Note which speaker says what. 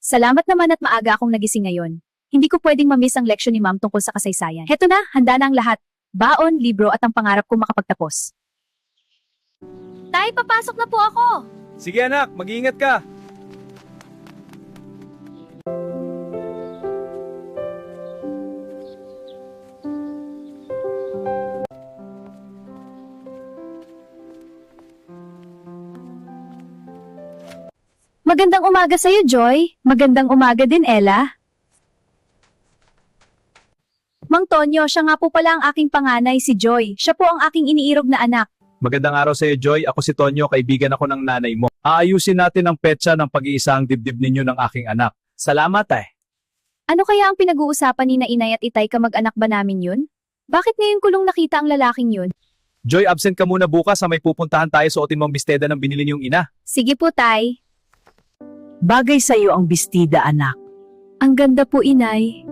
Speaker 1: Salamat naman at maaga akong nagising ngayon. Hindi ko pwedeng mamiss ang leksyon ni Ma'am tungkol sa kasaysayan. Heto na, handa na ang lahat. Baon, libro at ang pangarap kong makapagtapos. Tay, papasok na po ako!
Speaker 2: Sige anak, mag-iingat ka.
Speaker 1: Magandang umaga sa'yo, Joy. Magandang umaga din, Ella. Mang Tonyo, siya nga po pala ang aking panganay, si Joy. Siya po ang aking iniirog na anak.
Speaker 2: Magandang araw sa iyo, Joy. Ako si Tonyo, kaibigan ako ng nanay mo. Aayusin natin ang petsa ng pag-iisang dibdib ninyo ng aking anak. Salamat
Speaker 1: Ano kaya ang pinag-uusapan ni na Inay at Itay kamag-anak ba namin yun? Bakit ngayon ko lang nakita ang lalaking yun?
Speaker 2: Joy, absent ka muna bukas sa may pupuntahan tayo, suotin mo ang bisteda ng binili niyong ina.
Speaker 1: Sige po, Tay.
Speaker 3: Bagay sa iyo ang bestida, anak.
Speaker 1: Ang ganda po, Inay.